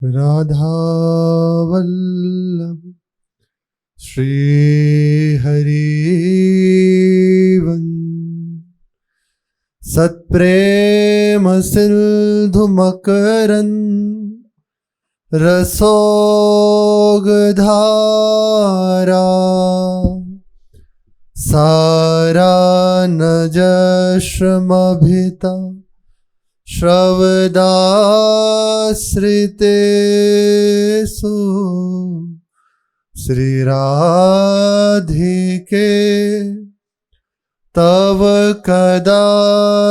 राधा वल्लभ श्री हरिवंश सत्प्रेम सिंधु मकरंद रसोगधारा सारानजश्रमभिता श्रवदाश्रितेषु श्रीराधिके तव कदाचरणारविन्दम्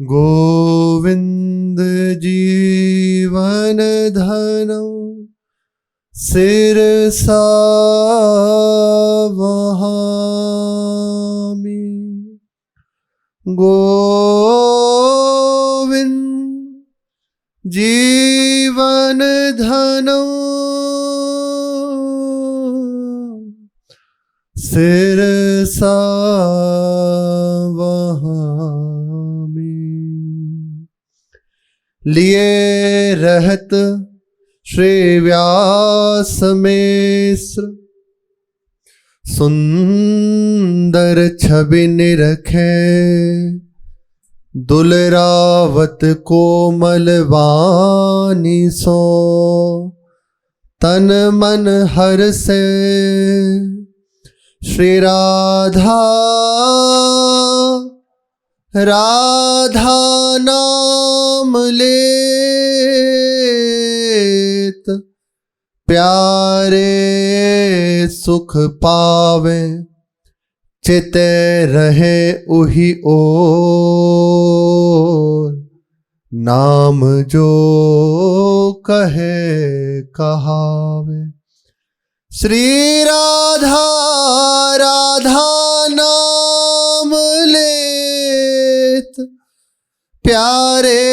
गोविन्द जीवनधनम् शिरसा वहामि गोविन्द जीवनधनम् शिरसा वहामि। लिए रहत श्री व्यास मिश्र सुंदर छवि निरखे दुलरावत कोमल वाणी सो तन मन हर से श्री राधा राधा नाम लेत प्यारे सुख पावे चिते रहे उही ओर नाम जो कहे कहावे। श्री राधा राधा नाम लेत प्यारे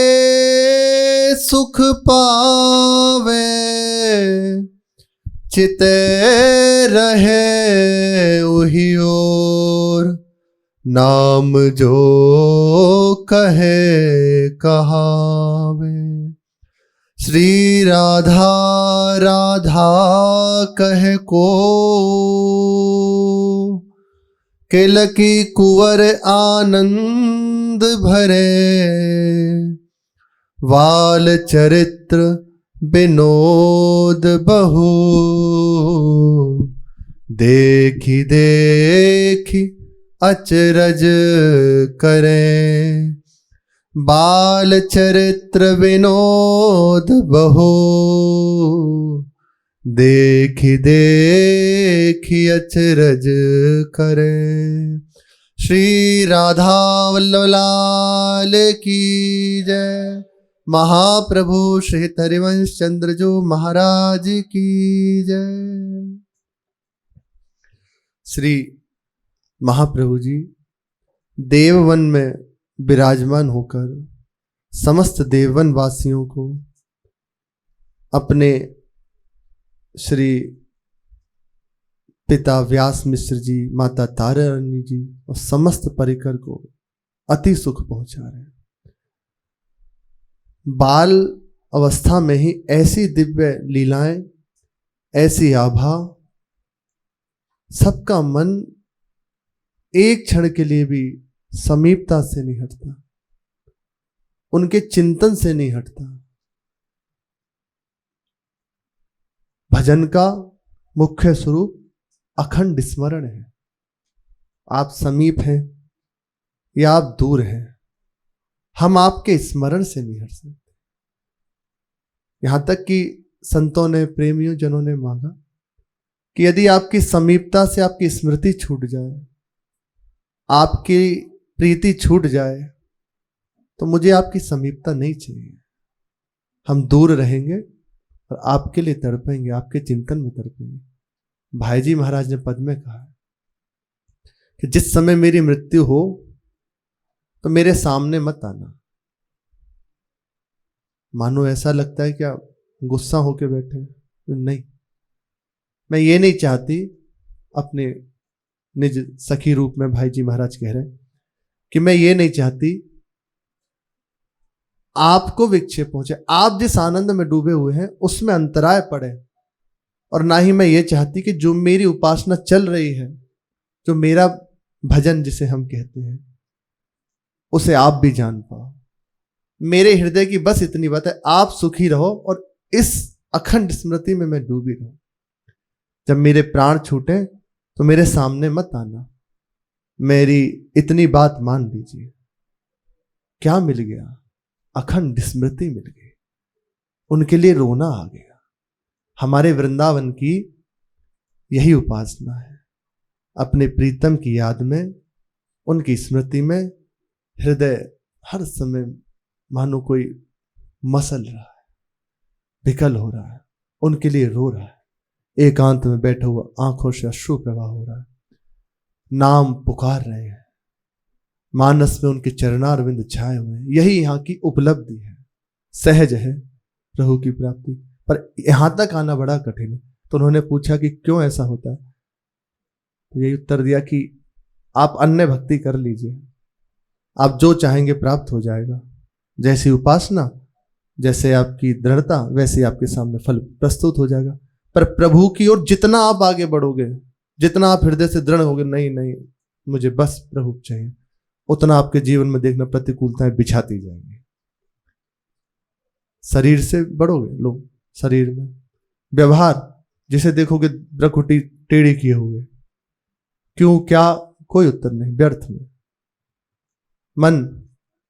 सुख पावे चिते रहे उही ओर नाम जो कहे कहावे। श्री राधा राधा कहे को केलकी कुंवर आनंद भरे वाल चरित्र विनोद बहु देखी देखी अचरज करे बाल चरित्र विनोद बहु देखी देखी अचरज करे। श्री राधा वल्लभ लाल की जय। महाप्रभु श्री हरिवंश चंद्रजू महाराज की जय। श्री महाप्रभु जी देववन में विराजमान होकर समस्त देववन वासियों को अपने श्री पिता व्यास मिश्र जी, माता तारा रानी जी और समस्त परिकर को अति सुख पहुंचा रहे हैं। बाल अवस्था में ही ऐसी दिव्य लीलाएं, ऐसी आभा, सबका मन एक क्षण के लिए भी समीपता से नहीं हटता, उनके चिंतन से नहीं हटता। भजन का मुख्य स्वरूप अखंड स्मरण है। आप समीप हैं या आप दूर हैं, हम आपके स्मरण से नहीं हट सकते। यहां तक कि संतों ने, प्रेमियों जनों ने मांगा कि यदि आपकी समीपता से आपकी स्मृति छूट जाए, आपकी प्रीति छूट जाए, तो मुझे आपकी समीपता नहीं चाहिए। हम दूर रहेंगे और आपके लिए तड़पेंगे, आपके चिंतन में तड़पेंगे। भाई जी महाराज ने पद में कहा कि जिस समय मेरी मृत्यु हो तो मेरे सामने मत आना। मानो ऐसा लगता है क्या गुस्सा होके बैठे हैं? नहीं, मैं ये नहीं चाहती। अपने निज सखी रूप में भाई जी महाराज कह रहे हैं कि मैं ये नहीं चाहती आपको विक्षेप पहुंचे, आप जिस आनंद में डूबे हुए हैं उसमें अंतराय पड़े, और ना ही मैं ये चाहती कि जो मेरी उपासना चल रही है, जो मेरा भजन जिसे हम कहते हैं, उसे आप भी जान पाओ। मेरे हृदय की बस इतनी बात है, आप सुखी रहो और इस अखंड स्मृति में मैं डूबी रहूं। जब मेरे प्राण छूटे तो मेरे सामने मत आना, मेरी इतनी बात मान लीजिए। क्या मिल गया? अखंड स्मृति मिल गई। उनके लिए रोना आ गया। हमारे वृंदावन की यही उपासना है, अपने प्रीतम की याद में, उनकी स्मृति में हृदय हर समय मानो कोई मसल रहा है, विकल हो रहा है, उनके लिए रो रहा है, एकांत में बैठा हुआ आंखों से अश्रु प्रवाह हो रहा है, नाम पुकार रहे हैं, मानस में उनके चरणारविंद छाए हुए हैं। यही यहाँ की उपलब्धि है, सहज है प्रभु की प्राप्ति, पर यहां तक आना बड़ा कठिन है। तो उन्होंने पूछा कि क्यों ऐसा होता है, तो यही उत्तर दिया कि आप अन्य भक्ति कर लीजिए, आप जो चाहेंगे प्राप्त हो जाएगा। जैसी उपासना, जैसे आपकी दृढ़ता, वैसे आपके सामने फल प्रस्तुत हो जाएगा। पर प्रभु की ओर जितना आप आगे बढ़ोगे, जितना आप हृदय से दृढ़ होगे, नहीं नहीं मुझे बस प्रभु चाहिए, उतना आपके जीवन में देखना प्रतिकूलताएं बिछाती जाएंगी। शरीर से बढ़ोगे, लोग शरीर में व्यवहार जिसे देखोगे ब्रखुटी टेढ़ी किए हुए, क्यों, क्या, कोई उत्तर नहीं, व्यर्थ में। मन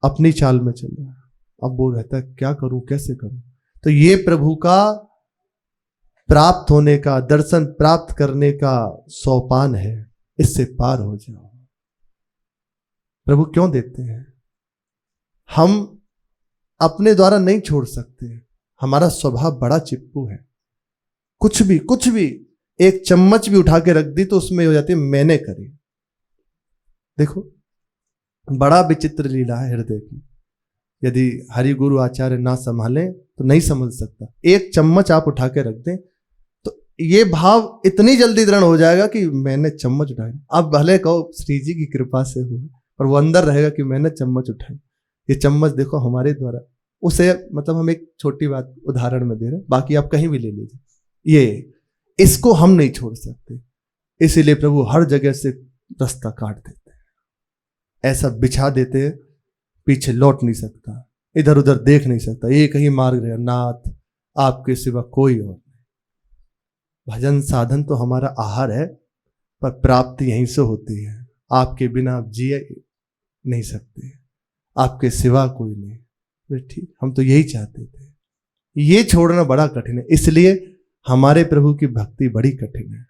अपनी चाल में चल रहा है, अब वो रहता है क्या करूं, कैसे करूं। तो ये प्रभु का प्राप्त होने का, दर्शन प्राप्त करने का सोपान है, इससे पार हो जाओ। प्रभु क्यों देते हैं? हम अपने द्वारा नहीं छोड़ सकते, हमारा स्वभाव बड़ा चिपकू है। कुछ भी एक चम्मच भी उठा के रख दी तो उसमें हो जाती है मैंने करी। देखो बड़ा विचित्र लीला है हृदय की, यदि हरि गुरु आचार्य ना संभालें तो नहीं समझ सकता। एक चम्मच आप उठा के रख दें तो ये भाव इतनी जल्दी दृढ़ हो जाएगा कि मैंने चम्मच उठाई। आप भले कहो श्री जी की कृपा से हुआ, पर वो अंदर रहेगा कि मैंने चम्मच उठाई। ये चम्मच देखो हमारे द्वारा, उसे मतलब हम एक छोटी बात उदाहरण में दे रहे हैं, बाकी आप कहीं भी ले लीजिए, ये इसको हम नहीं छोड़ सकते। इसीलिए प्रभु हर जगह से रास्ता काट देते हैं, ऐसा बिछा देते हैं, पीछे लौट नहीं सकता, इधर उधर देख नहीं सकता, एक ही मार्ग रहे, नाथ आपके सिवा कोई और नहीं। भजन साधन तो हमारा आहार है, पर प्राप्ति यहीं से होती है। आपके बिना आप जिए नहीं सकते, आपके सिवा कोई नहीं। ठीक, हम तो यही चाहते थे, ये छोड़ना बड़ा कठिन है, इसलिए हमारे प्रभु की भक्ति बड़ी कठिन है।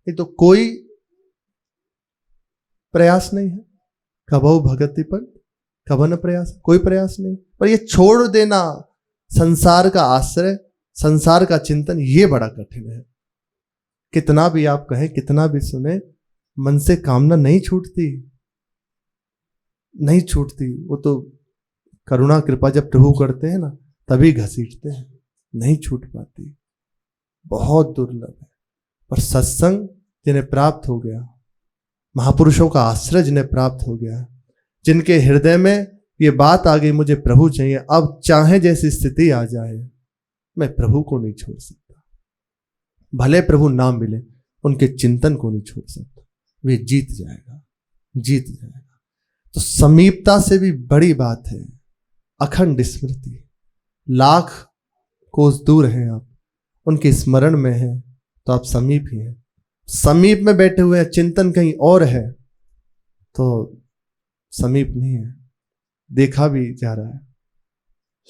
ये तो कोई प्रयास नहीं है, कबहु भगति पर कबन प्रयास, कोई प्रयास नहीं। पर ये छोड़ देना, संसार का आश्रय, संसार का चिंतन, ये बड़ा कठिन है। कितना भी आप कहें, कितना भी सुने, मन से कामना नहीं छूटती, नहीं छूटती। वो तो करुणा कृपा जब प्रभु करते हैं ना, तभी घसीटते हैं, नहीं छूट पाती, बहुत दुर्लभ है। पर सत्संग जिन्हें प्राप्त हो गया, महापुरुषों का आश्रय जिन्हें प्राप्त हो गया, जिनके हृदय में ये बात आ गई मुझे प्रभु चाहिए, अब चाहे जैसी स्थिति आ जाए मैं प्रभु को नहीं छोड़ सकता, भले प्रभु ना मिले, उनके चिंतन को नहीं छोड़ सकता, वे जीत जाएगा, जीत जाएगा। तो समीपता से भी बड़ी बात है अखंड स्मृति। लाख कोस दूर हैं आप, उनके स्मरण में है तो आप समीप ही हैं। समीप में बैठे हुए हैं, चिंतन कहीं और है तो समीप नहीं है, देखा भी जा रहा है।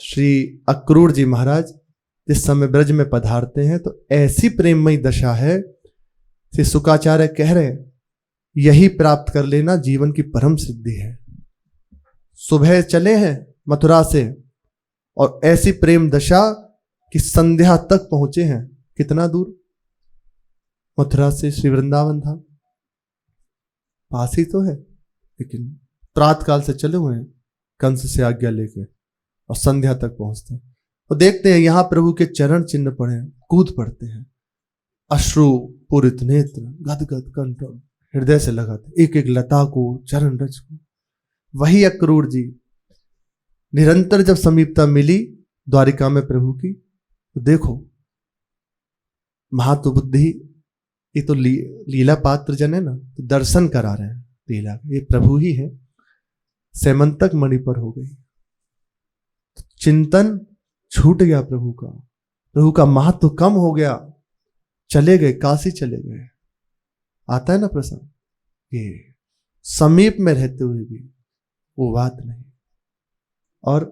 श्री अक्रूर जी महाराज जिस समय ब्रज में पधारते हैं तो ऐसी प्रेममयी दशा है, श्री शुकाचार्य कह रहे हैं यही प्राप्त कर लेना जीवन की परम सिद्धि है। सुबह चले हैं मथुरा से और ऐसी प्रेम दशा कि संध्या तक पहुंचे हैं। कितना दूर? मथुरा से श्री वृंदावन था, पास ही तो है, लेकिन प्रातकाल से चले हुए हैं कंस से आज्ञा लेके, और संध्या तक पहुंचते हैं और देखते हैं यहां प्रभु के चरण चिन्ह पड़े हैं, कूद पड़ते हैं, अश्रु पूरित नेत्र, गदगद कंठ, हृदय से लगाते एक एक लता को, चरण रज को, वही अक्रूर जी निरंतर जब समीपता मिली द्वारिका में प्रभु की, तो देखो महात्म बुद्धि, ये तो लीला पात्र जन है ना, तो दर्शन करा रहे हैं लीला, ये प्रभु ही है। सेमंतक मणि पर हो गई, चिंतन छूट गया प्रभु का महत्व कम हो गया, चले गए, काशी चले गए। आता है ना प्रसंग, ये समीप में रहते हुए भी वो बात नहीं। और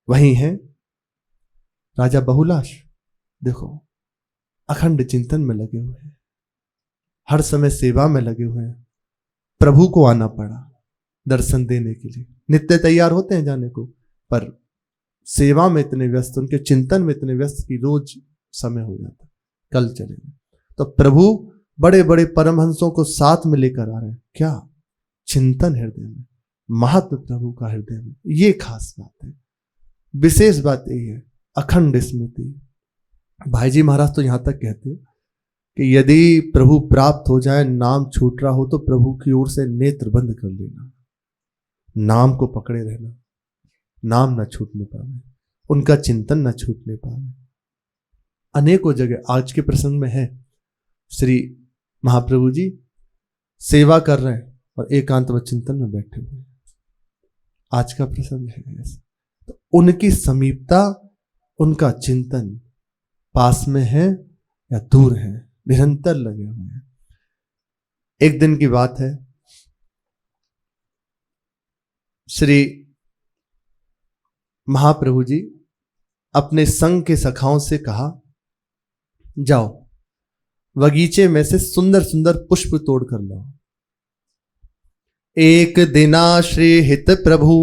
वही है राजा बहुलाश, देखो अखंड चिंतन में लगे हुए हैं, हर समय सेवा में लगे हुए हैं। प्रभु को आना पड़ा दर्शन देने के लिए, नित्य तैयार होते हैं जाने को, पर सेवा में इतने व्यस्त, उनके चिंतन में इतने व्यस्त कि रोज समय हो जाता, कल चलेंगे। तो प्रभु बड़े बड़े परमहंसों को साथ में लेकर आ रहे हैं, क्या चिंतन हृदय में, महत्व प्रभु का हृदय में। ये खास बात है, विशेष बात यही है, अखंड स्मृति। भाई जी महाराज तो यहां तक कहते हैं कि यदि प्रभु प्राप्त हो जाए, नाम छूट रहा हो, तो प्रभु की ओर से नेत्र बंद कर लेना, नाम को पकड़े रहना, नाम न छूटने पावे, उनका चिंतन न छूटने पावे। अनेकों जगह आज के प्रसंग में है, श्री महाप्रभु जी सेवा कर रहे हैं और एकांत में चिंतन में बैठे हुए हैं। आज का प्रसंग है ऐसा, तो उनकी समीपता, उनका चिंतन पास में है या दूर है, निरंतर लगे हुए हैं। एक दिन की बात है, श्री महाप्रभु जी अपने संग के सखाओं से कहा, जाओ बगीचे में से सुंदर सुंदर पुष्प तोड़ कर लाओ। एक दिना श्री हित प्रभु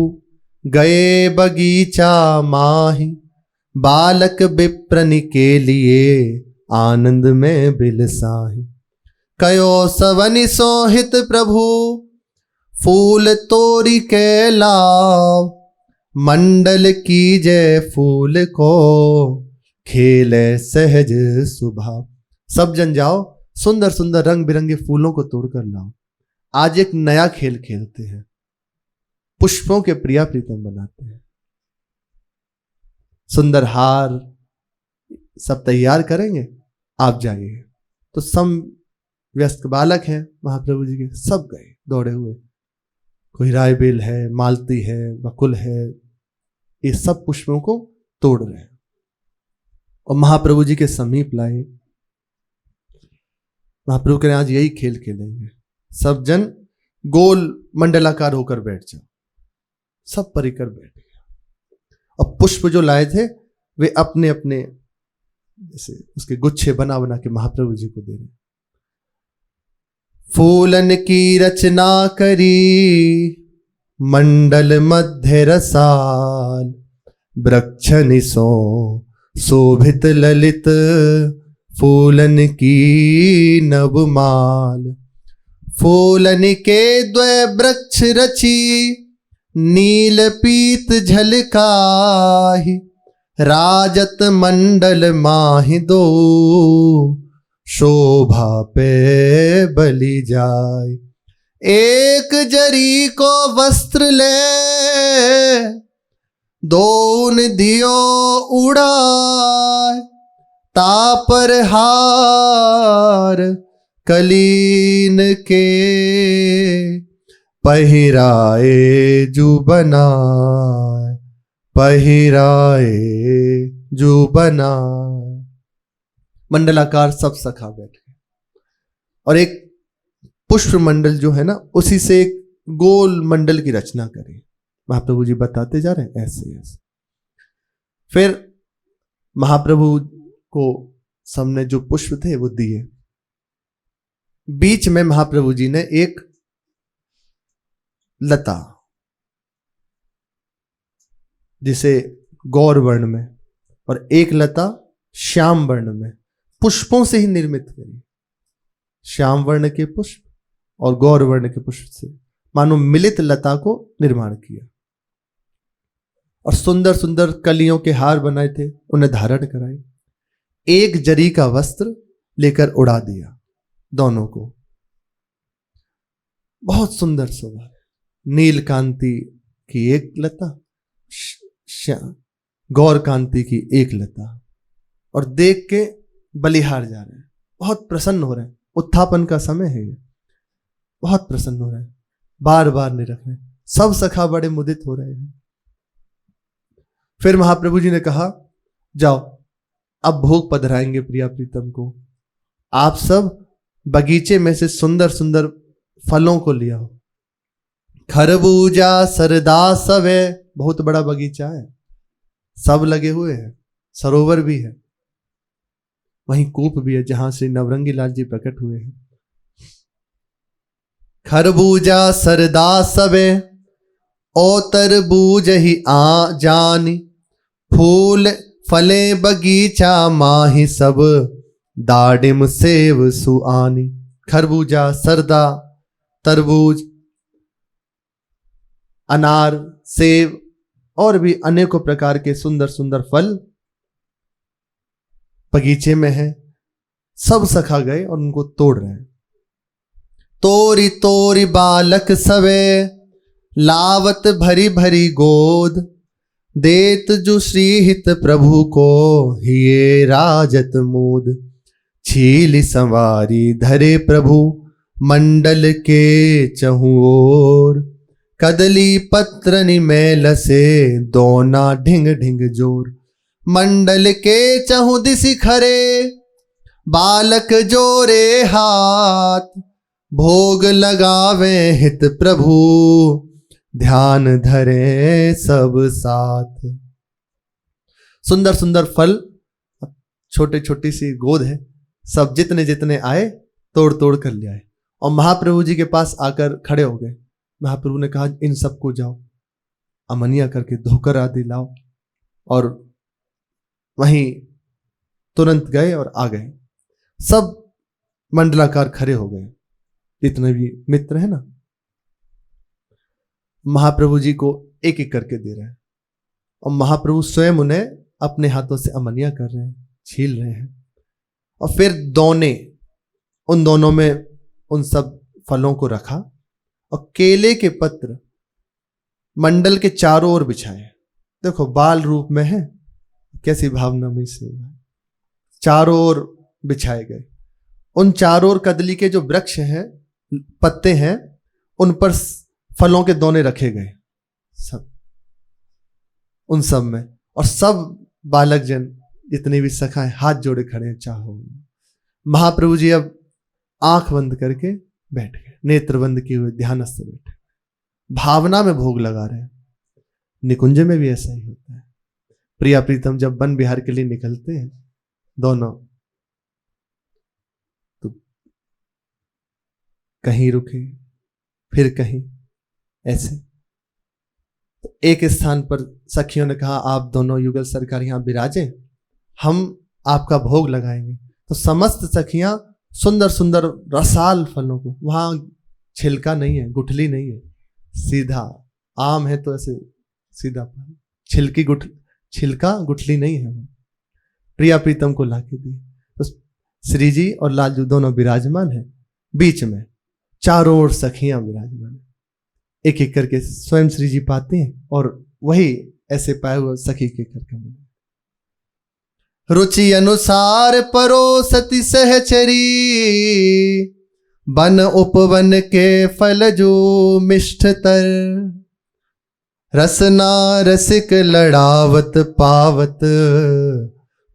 गए बगीचा माही, बालक विप्रन के लिए आनंद में बिलसाही। कयो सवनि सोहित प्रभु फूल तोरी के लाव, मंडल की जय फूल को खेले सहज सुभाव। सब जन जाओ, सुंदर सुंदर रंग बिरंगे फूलों को तोड़कर लाओ, आज एक नया खेल खेलते हैं, पुष्पों के प्रिया प्रीतम बनाते हैं। सुंदर हार सब तैयार करेंगे, आप जाइए। तो सम व्यस्त बालक हैं महाप्रभु जी के, सब गए दौड़े हुए, कोई रायबेल है, मालती है, बकुल है, ये सब पुष्पों को तोड़ रहे हैं और महाप्रभु जी के समीप लाए। महाप्रभु कह रहे आज यही खेल खेलेंगे, सब जन गोल मंडलाकार होकर बैठ जाओ। सब परिकर बैठ गया और पुष्प जो लाए थे वे अपने अपने जैसे उसके गुच्छे बना बना के महाप्रभु जी को दे रहे। फूलन की रचना करी मंडल मध्य रसाल, वृक्ष निसो शोभित ललित फूलन की नवमाल। फूलन के द्वय वृक्ष रची नील पीत झलकाहि, राजत मंडल माहि दो शोभा पे बलि जाय। एक जरी को वस्त्र ले दोन दियो उड़ाय, तापर हार कलीन के पहिराए जु बनाए, पहिराए जु बनाए। मंडलाकार सब सखा बैठे और एक पुष्प मंडल जो है ना, उसी से एक गोल मंडल की रचना करें। महाप्रभु जी बताते जा रहे हैं ऐसे ऐसे। फिर महाप्रभु को सामने जो पुष्प थे वो दिए। बीच में महाप्रभु जी ने एक लता, जिसे गौर वर्ण में, और एक लता श्याम वर्ण में, पुष्पों से ही निर्मित करी। श्याम वर्ण के पुष्प और गौर वर्ण के पुष्प से मानो मिलित लता को निर्माण किया और सुंदर सुंदर कलियों के हार बनाए थे, उन्हें धारण कराए। एक जरी का वस्त्र लेकर उड़ा दिया दोनों को। बहुत सुंदर शोभा। नील कांति की एक लता, गौर कांति की एक लता, और देख के बलिहार जा रहे हैं, बहुत प्रसन्न हो रहे हैं। उत्थापन का समय है ये, बहुत प्रसन्न हो रहे हैं, बार बार नहीं रख रहे, सब सखा बड़े मुदित हो रहे हैं। फिर महाप्रभु जी ने कहा, जाओ अब भोग पधराएंगे प्रिया प्रीतम को, आप सब बगीचे में से सुंदर सुंदर फलों को ले आओ। खरबूजा सरदा सवे, बहुत बड़ा बगीचा है, सब लगे हुए हैं, सरोवर भी है, वहीं कूप भी है जहां से नवरंगी लाल जी प्रकट हुए हैं। खरबूजा सरदा सवे, ओ तरबूज ही आ जानी, फूल फले बगीचा माही सब, दाडिम सेव सुआनी। खरबूजा, सरदा, तरबूज, अनार, सेब और भी अनेकों प्रकार के सुंदर सुंदर फल बगीचे में है। सब सखा गए और उनको तोड़ रहे हैं। तोरी तोरी बालक सवे, लावत भरी भरी गोद, देत जो श्रीहित प्रभु को, हिये राजत मोद। छील संवारी धरे प्रभु, मंडल के चहु ओर, कदली पत्र निमेल से, दोना ढिंग ढिंग जोर। मंडल के चहु दिशि खरे, बालक जोरे हाथ, भोग लगावे हित प्रभु, ध्यान धरे सब साथ। सुंदर सुंदर फल, छोटे छोटी सी गोद है, सब जितने जितने आए तोड़ तोड़ कर ले आए और महाप्रभु जी के पास आकर खड़े हो गए। महाप्रभु ने कहा, इन सबको जाओ अमनिया करके धोकर आदि लाओ, और वहीं तुरंत गए और आ गए। सब मंडलाकार खड़े हो गए, जितने भी मित्र है ना, महाप्रभु जी को एक एक करके दे रहे हैं और महाप्रभु स्वयं उन्हें अपने हाथों से अमनिया कर रहे हैं, छील रहे हैं। और फिर दोने, उन दोनों में उन सब फलों को रखा और केले के पत्र मंडल के चारों ओर बिछाए। देखो बाल रूप में है, कैसी भावना में से चारों ओर बिछाए गए। उन चारों ओर कदली के जो वृक्ष हैं, पत्ते हैं, उन पर फलों के दोने रखे गए, सब उन सब में। और सब बालक जन जितने भी सखा हैं हाथ जोड़े खड़े हैं चाहो। महाप्रभु जी अब आंख बंद करके बैठ गए, नेत्र बंद किए हुए ध्यानस्थ बैठे, भावना में भोग लगा रहे हैं। निकुंज में भी ऐसा ही होता है। प्रिया प्रीतम जब वन विहार के लिए निकलते हैं दोनों, तो कहीं रुके फिर कहीं, ऐसे। तो एक स्थान पर सखियों ने कहा, आप दोनों युगल सरकार यहां विराजे, हम आपका भोग लगाएंगे। तो समस्त सखियां सुंदर सुंदर रसाल फलों को, वहां छिलका नहीं है, गुठली नहीं है, सीधा आम है तो ऐसे सीधा फल, छिलका गुठली नहीं है, प्रिया प्रीतम को लाके दी। तो श्री जी और लालजू दोनों विराजमान है, बीच में चारों ओर सखियां विराजमान, एक एक करके स्वयं श्री जी पाते हैं और वही ऐसे पाए हुए सखी के करके मिले। रुचि अनुसार परोसति सहचरी, बन उपवन के फल जो मिष्ठतर, रसना रसिक लड़ावत पावत,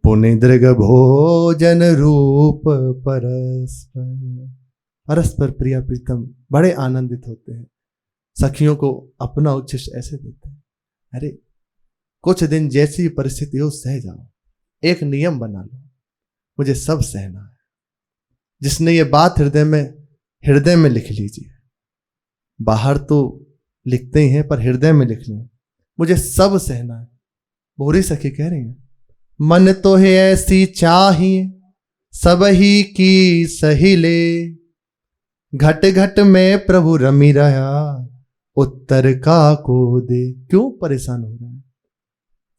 पुनि दृग भोजन रूप परस्पर। परस्पर प्रिया प्रीतम बड़े आनंदित होते हैं, सखियों को अपना उच्छिष्ट ऐसे देते हैं। अरे कुछ दिन जैसी परिस्थिति हो सह जाओ, एक नियम बना लो, मुझे सब सहना है। जिसने ये बात हृदय में लिख लीजिए, बाहर तो लिखते ही हैं पर हृदय में लिख लें, मुझे सब सहना है। बोरी सखी कह रही है, मन तो है ऐसी चाहिए सब ही की सही ले, घट घट में प्रभु रमी रहा, उत्तर का को दे। क्यों परेशान हो रहा है?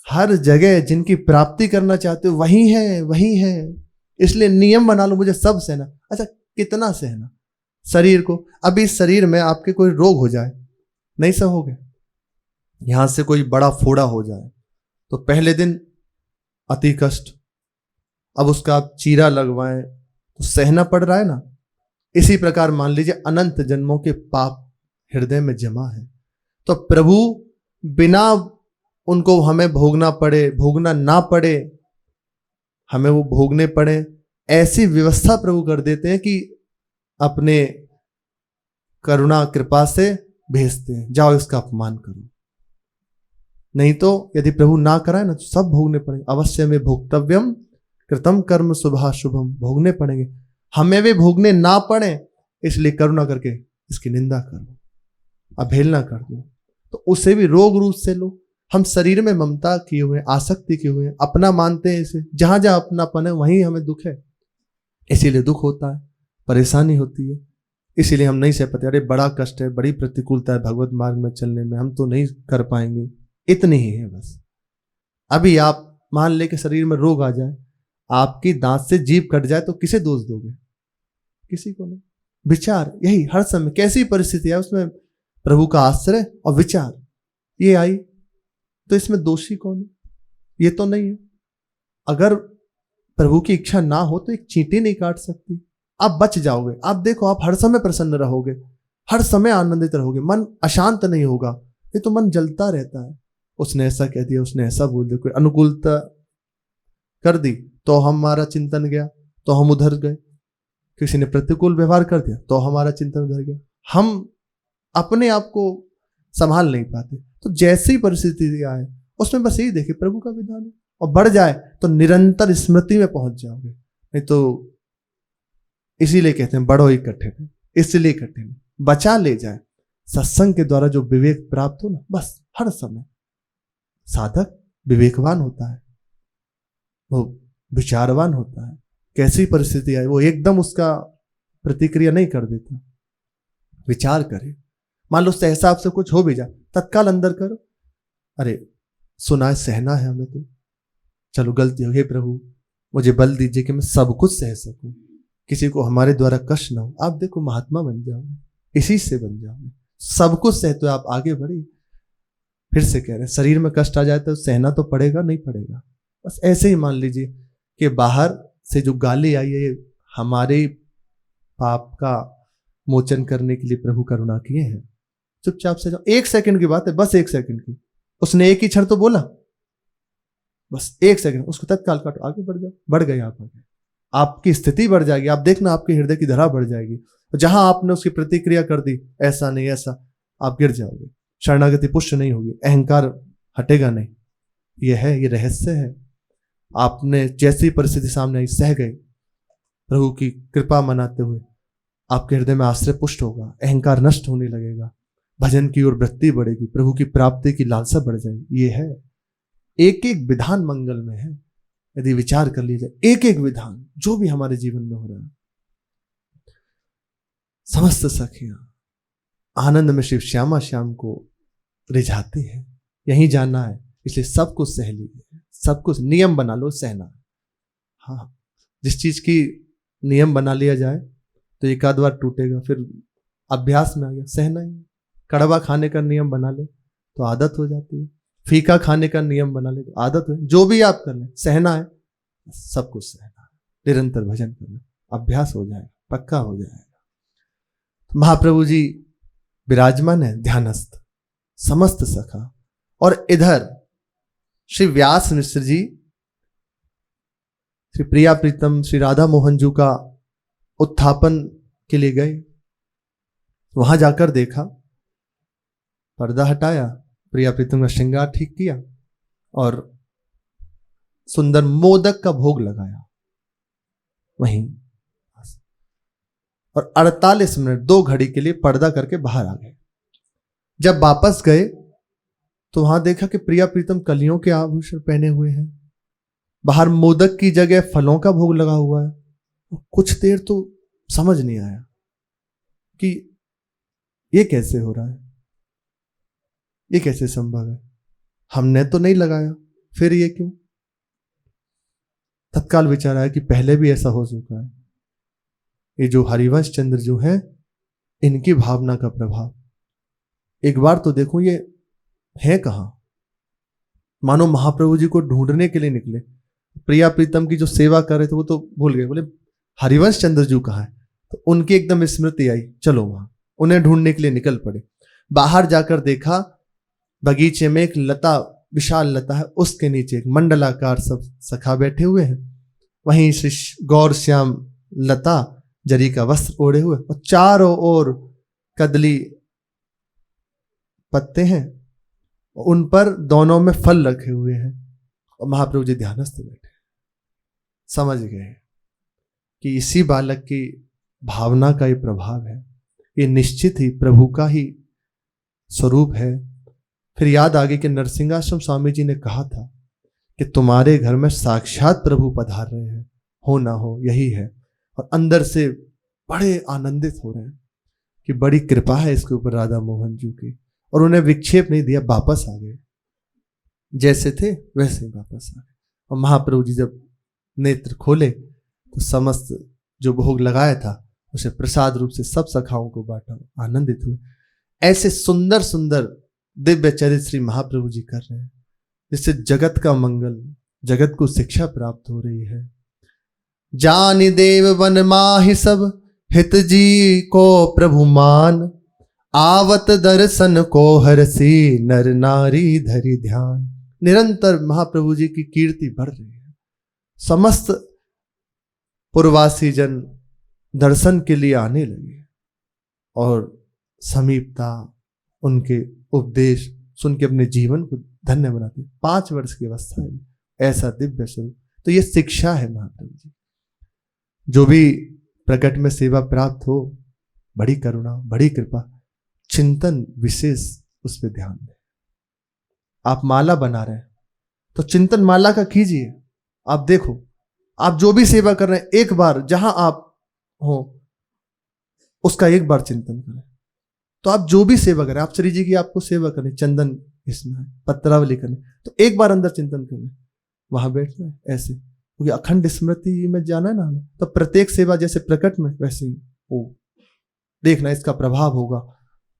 हर जगह जिनकी प्राप्ति करना चाहते हो वही है, इसलिए नियम बना लो, मुझे सब सहना। अच्छा कितना सहना? शरीर को, अभी शरीर में आपके कोई रोग हो जाए, नहीं सहोगे। यहां से कोई बड़ा फोड़ा हो जाए तो पहले दिन अति कष्ट, अब उसका आप चीरा लगवाएं तो सहना पड़ रहा है ना। इसी प्रकार मान लीजिए अनंत जन्मों के पाप हृदय में जमा है, तो प्रभु बिना उनको हमें भोगना पड़े, भोगना ना पड़े, हमें वो भोगने पड़े, ऐसी व्यवस्था प्रभु कर देते हैं कि अपने करुणा कृपा से भेजते हैं, जाओ इसका अपमान करो। नहीं तो यदि प्रभु ना कराए ना तो सब भोगने पड़ेंगे। अवश्य में भोक्तव्यम कृतम कर्म शुभा शुभम, भोगने पड़ेंगे। हमें भी भोगने ना पड़े इसलिए करुणा करके इसकी निंदा कर लो, अवहेलना कर दो, तो उसे भी रोग रूप से लो। हम शरीर में ममता किए हुए, आसक्ति किए हुए, अपना मानते हैं इसे, जहां जहां अपनापन है वहीं हमें दुख है, इसीलिए दुख होता है, परेशानी होती है, इसीलिए हम नहीं सह पाते। अरे बड़ा कष्ट है, बड़ी प्रतिकूलता है भगवत मार्ग में चलने में, हम तो नहीं कर पाएंगे। इतनी ही है बस। अभी आप मान ले कि शरीर में रोग आ जाए, आपकी दांत से जीभ कट जाए तो किसे दोष दोगे? किसी को नहीं। विचार यही हर समय कैसी परिस्थिति है उसमें प्रभु का आश्रय और विचार ये आई तो इसमें दोषी कौन है? ये तो नहीं है। अगर प्रभु की इच्छा ना हो तो एक चींटी नहीं काट सकती। आप बच जाओगे। आप देखो, आप हर समय प्रसन्न रहोगे, हर समय आनंदित रहोगे, मन अशांत नहीं होगा। ये तो मन जलता रहता है, उसने ऐसा कह दिया, उसने ऐसा बोल दिया, कोई अनुकूलता कर दी तो हमारा चिंतन गया, तो हम उधर गए। किसी ने प्रतिकूल व्यवहार कर दिया तो हमारा चिंतन उधर गया। हम अपने आप को संभाल नहीं पाते। तो जैसी परिस्थिति आए उसमें बस यही देखे प्रभु का विधान है, और बढ़ जाए तो निरंतर स्मृति में पहुंच जाओगे। नहीं तो इसीलिए कहते हैं बढ़ो ही कठिन है, इसलिए कठिन है। बचा ले जाए सत्संग के द्वारा जो विवेक प्राप्त हो ना, बस हर समय साधक विवेकवान होता है, वो विचारवान होता है। कैसी परिस्थिति आए वो एकदम उसका प्रतिक्रिया नहीं कर देता, विचार करे। मान लो सहसा आपसे कुछ हो भी जाए, तत्काल अंदर करो, अरे सुना है, सहना है हमें, तो चलो गलती हो गई, प्रभु मुझे बल दीजिए कि मैं सब कुछ सह सकूं, किसी को हमारे द्वारा कष्ट ना हो। आप देखो महात्मा बन जाओगे, इसी से बन जाओगे। सब कुछ सहते हो आप आगे बढ़े। फिर से कह रहे हैं शरीर में कष्ट आ जाए तो सहना तो पड़ेगा, नहीं पड़ेगा। बस ऐसे ही मान लीजिए कि बाहर से जो गाली आई है हमारे पाप का मोचन करने के लिए प्रभु करुणा किए हैं। चुपचाप से जाओ, 1 सेकंड की बात है, बस 1 सेकंड की। उसने एक ही क्षण तो बोला, बस 1 सेकंड, उसको तत्काल काटो, आगे बढ़ जाओ। बढ़ गए आप आगे, आपकी स्थिति बढ़ जाएगी। आप देखना आपके हृदय की धरा बढ़ जाएगी। जहां आपने उसकी प्रतिक्रिया कर दी, ऐसा नहीं ऐसा, आप गिर जाओगे। शरणागति पुष्ट नहीं होगी, अहंकार हटेगा नहीं। यह है, ये रहस्य है। आपने जैसी परिस्थिति सामने आई सह गए, प्रभु की कृपा मनाते हुए आपके हृदय में आश्रय पुष्ट होगा, अहंकार नष्ट होने लगेगा, भजन की ओर वृत्ति बढ़ेगी, प्रभु की प्राप्ति की लालसा बढ़ जाएगी। ये है, एक एक विधान मंगल में है। यदि विचार कर लीजिए, एक एक विधान जो भी हमारे जीवन में हो रहा है, समस्त सखियां आनंद में शिव श्यामा श्याम को रिझाती है। यही जानना है, इसलिए सब कुछ सह लीजिए, सब कुछ नियम बना लो सहना। हाँ, जिस चीज की नियम बना लिया जाए तो एक आध बार टूटेगा, फिर अभ्यास में आ गया, सहना ही। कड़वा खाने का नियम बना ले तो आदत हो जाती है, फीका खाने का नियम बना ले तो आदत हो। जो भी आप कर लें, सहना है, सब कुछ सहना है, निरंतर भजन करना, अभ्यास हो जाएगा, पक्का हो जाएगा। तो महाप्रभु जी विराजमान है ध्यानस्थ समस्त सखा। और इधर श्री व्यास मिश्र जी श्री प्रिया प्रीतम श्री राधा मोहन जी का उत्थापन के लिए गए। वहां जाकर देखा, पर्दा हटाया, प्रिया प्रीतम का श्रृंगार ठीक किया और सुंदर मोदक का भोग लगाया वहीं, और 48 मिनट 2 घड़ी के लिए पर्दा करके बाहर आ गए। जब वापस गए तो वहां देखा कि प्रिया प्रीतम कलियों के आभूषण पहने हुए हैं, बाहर मोदक की जगह फलों का भोग लगा हुआ है। कुछ देर तो समझ नहीं आया कि ये कैसे हो रहा है, ये कैसे संभव है, हमने तो नहीं लगाया, फिर ये क्यों? तत्काल विचार आया कि पहले भी ऐसा हो चुका है। ये जो हरिवंश चंद्र जो है, इनकी भावना का प्रभाव, एक बार तो देखो ये है कहाँ। मानो महाप्रभु जी को ढूंढने के लिए निकले। प्रिया प्रीतम की जो सेवा कर रहे थे वो तो भूल गए, बोले हरिवंश चंद्र जी कहाँ है। तो उनकी एकदम स्मृति आई, चलो वहां। उन्हें ढूंढने के लिए निकल पड़े। बाहर जाकर देखा बगीचे में एक लता, विशाल लता है, उसके नीचे एक मंडलाकार सब सखा बैठे हुए हैं। वहीं श्री गौर श्याम लता जरी का वस्त्र ओढ़े हुए और चारों ओर कदली पत्ते हैं, उन पर दोनों में फल रखे हुए हैं और महाप्रभु जी ध्यानस्थ बैठे। समझ गए कि इसी बालक की भावना का ये प्रभाव है, ये निश्चित ही प्रभु का ही स्वरूप है। फिर याद आ गई कि नरसिंहाश्रम स्वामी जी ने कहा था कि तुम्हारे घर में साक्षात प्रभु पधार रहे हैं, हो ना हो यही है। और अंदर से बड़े आनंदित हो रहे हैं कि बड़ी कृपा है इसके ऊपर राधा मोहन जी की। और उन्हें विक्षेप नहीं दिया, वापस आ गए, जैसे थे वैसे ही वापस आ गए। और महाप्रभु जी जब नेत्र खोले तो समस्त जो भोग लगाया था उसे प्रसाद रूप से सब सखाओं को बांटा, आनंदित हुए। ऐसे सुंदर सुंदर दिव्य चरित्र श्री महाप्रभु जी कर रहे हैं, जिससे जगत का मंगल, जगत को शिक्षा प्राप्त हो रही है। जानि देव वन माहि सब हित जी को प्रभु मान, आवत दर्शन को हरसी नर नारी धरि ध्यान। निरंतर महाप्रभु जी की कीर्ति बढ़ रही है। समस्त पूर्ववासी जन दर्शन के लिए आने लगे और समीपता, उनके उपदेश सुन के अपने जीवन को धन्य बनाते। 5 वर्ष की अवस्था है, ऐसा दिव्य स्वरूप। तो ये शिक्षा है महाप्रभु जी। जो भी प्रकट में सेवा प्राप्त हो, बड़ी करुणा, बड़ी कृपा, चिंतन विशेष उस पर ध्यान दें। आप माला बना रहे हैं तो चिंतन माला का कीजिए। आप देखो, आप जो भी सेवा कर रहे हैं, एक बार जहां आप हो उसका एक बार चिंतन करें। तो आप जो भी सेवा करें, आप श्री जी की आपको सेवा करें, चंदन इसमें है, पत्रावली करें, तो एक बार अंदर चिंतन करें, वहां बैठना है ऐसे, क्योंकि अखंड स्मृति में जाना है ना हमें। तो प्रत्येक सेवा जैसे प्रकट में वैसे ही हो देखना, इसका प्रभाव होगा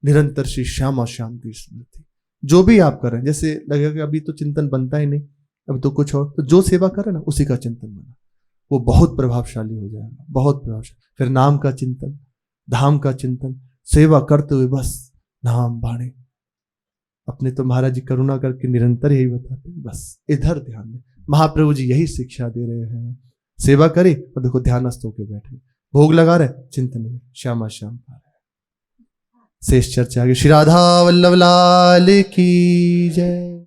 निरंतर श्री श्यामा श्याम की स्मृति। जो भी आप करें, जैसे लगेगा कि अभी तो चिंतन बनता ही नहीं, अभी तो कुछ और, तो जो सेवा करें ना उसी का चिंतन बना, वो बहुत प्रभावशाली हो जाएगा, बहुत प्रभावशाली। फिर नाम का चिंतन, धाम का चिंतन, सेवा करते हुए बस नाम बाणे। अपने तो महाराज जी करुणा करके निरंतर यही बताते, बस इधर ध्यान दें। महाप्रभु जी यही शिक्षा दे रहे हैं। सेवा करे और देखो ध्यानस्थ होकर बैठे, भोग लगा रहे, चिंतन में श्यामा श्याम पा रहे। शेष चर्चा आगे। श्री राधा वल्लभ लाल की जय।